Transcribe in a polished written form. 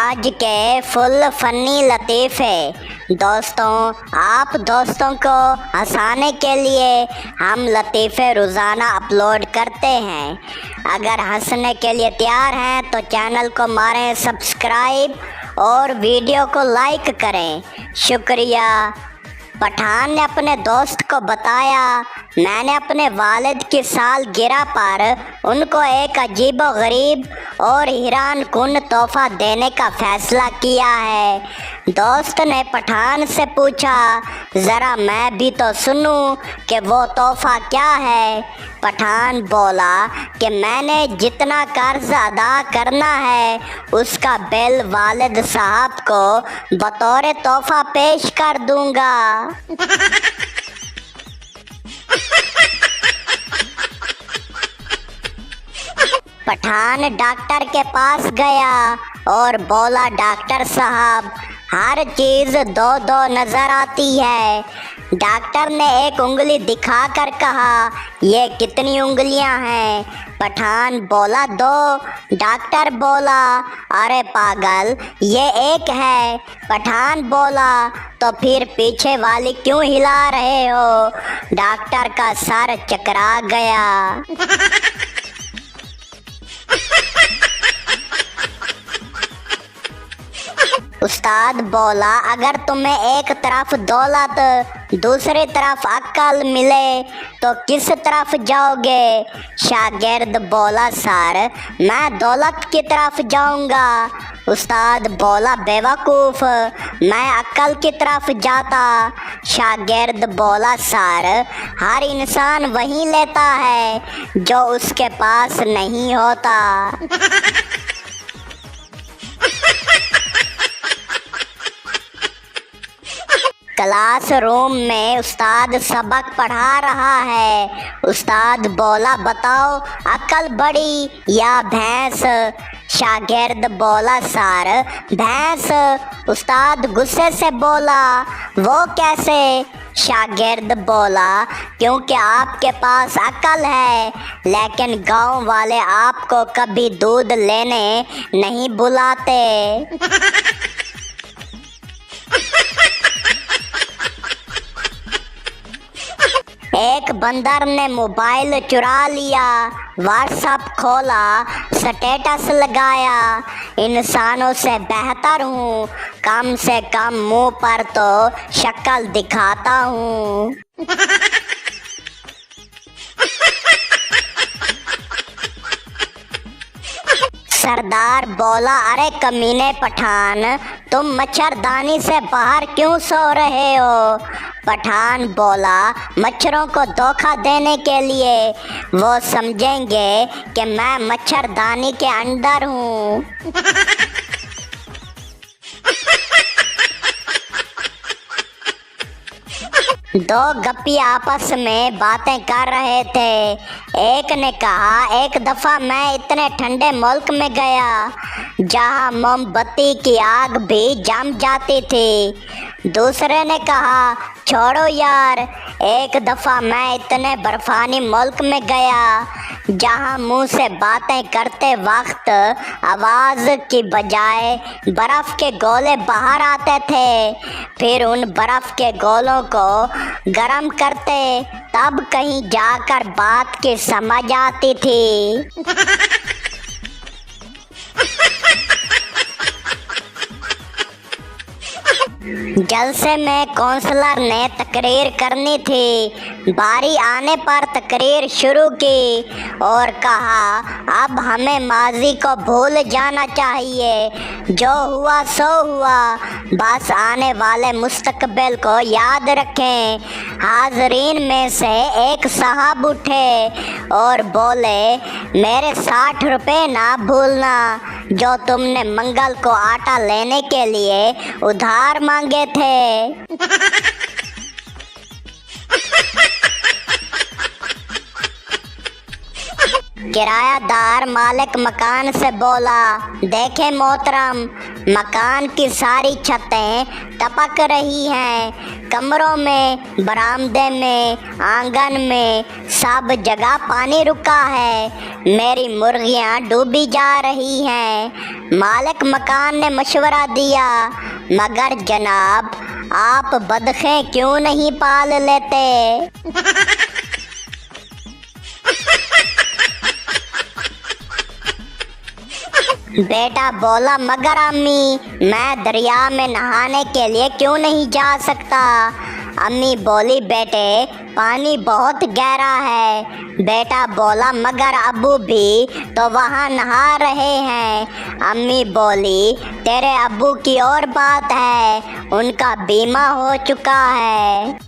आज के full funny लतीफ़े। दोस्तों, आप दोस्तों को हंसाने के लिए हम लतीफ़े रोज़ाना अपलोड करते हैं। अगर हंसने के लिए तैयार हैं तो चैनल को मारें सब्सक्राइब और वीडियो को लाइक करें। शुक्रिया। पठान ने अपने दोस्त को बताया, मैंने अपने वालिद की सालगिरह पर उनको एक अजीबो-गरीब और हैरान कुन तोहफ़ा देने का फ़ैसला किया है। दोस्त ने पठान से पूछा, ज़रा मैं भी तो सुनूं कि वो तोहफ़ा क्या है। पठान बोला कि मैंने जितना कर्ज अदा करना है उसका बिल वालिद साहब को बतौर तोहफ़ा पेश कर दूंगा। पठान डॉक्टर के पास गया और बोला, डॉक्टर साहब, हर चीज़ दो दो नज़र आती है। डॉक्टर ने एक उंगली दिखाकर कहा, ये कितनी उंगलियां हैं? पठान बोला, दो। डॉक्टर बोला, अरे पागल, ये एक है। पठान बोला, तो फिर पीछे वाली क्यों हिला रहे हो? डॉक्टर का सर चकरा गया। उस्ताद बोला, अगर तुम्हें एक तरफ दौलत दूसरी तरफ अक्ल मिले तो किस तरफ जाओगे? शागिर्द बोला, सर, मैं दौलत की तरफ जाऊंगा। उस्ताद बोला, बेवकूफ़, मैं अक्ल की तरफ जाता। शागिर्द बोला, सर, हर इंसान वही लेता है जो उसके पास नहीं होता। क्लासरूम में उस्ताद सबक पढ़ा रहा है। उस्ताद बोला, बताओ, अक्ल बड़ी या भैंस? शागिर्द बोला, सर, भैंस। उस्ताद गुस्से से बोला, वो कैसे? शागिर्द बोला, क्योंकि आपके पास अक्ल है लेकिन गांव वाले आपको कभी दूध लेने नहीं बुलाते। एक बंदर ने मोबाइल चुरा लिया, व्हाट्सएप खोला, स्टेटस लगाया, इंसानों से बेहतर हूँ, कम से कम मुंह पर तो शक्ल दिखाता हूँ। सरदार बोला, अरे कमीने पठान, तुम मच्छरदानी से बाहर क्यों सो रहे हो? पठान बोला, मच्छरों को धोखा देने के लिए, वो समझेंगे कि मैं मच्छरदानी के अंदर हूँ। दो गप्पी आपस में बातें कर रहे थे। एक ने कहा, एक दफ़ा मैं इतने ठंडे मुल्क में गया जहाँ मोमबत्ती की आग भी जम जाती थी। दूसरे ने कहा, छोड़ो यार, एक दफ़ा मैं इतने बर्फानी मुल्क में गया जहाँ मुंह से बातें करते वक्त आवाज़ की बजाय बर्फ़ के गोले बाहर आते थे। फिर उन बर्फ़ के गोलों को गरम करते, तब कहीं जाकर बात की समझ आती थी। जलसे में काउंसलर ने तकरीर करनी थी। बारी आने पर तकरीर शुरू की और कहा, अब हमें माजी को भूल जाना चाहिए। जो हुआ सो हुआ, बस आने वाले मुस्तकबिल को याद रखें। हाज़रीन में से एक साहब उठे और बोले, मेरे 60 रुपये ना भूलना जो तुमने मंगल को आटा लेने के लिए उधार मांगे थे। किरायादार मालिक मकान से बोला, देखे मोहतरम, मकान की सारी छतें टपक रही हैं। कमरों में, बरामदे में, आंगन में, सब जगह पानी रुका है। मेरी मुर्गियां डूबी जा रही हैं। मालिक मकान ने मशवरा दिया, मगर जनाब, आप बदखें क्यों नहीं पाल लेते? बेटा बोला, मगर अम्मी, मैं दरिया में नहाने के लिए क्यों नहीं जा सकता? अम्मी बोली, बेटे, पानी बहुत गहरा है। बेटा बोला, मगर अब्बू भी तो वहाँ नहा रहे हैं। अम्मी बोली, तेरे अब्बू की और बात है, उनका बीमा हो चुका है।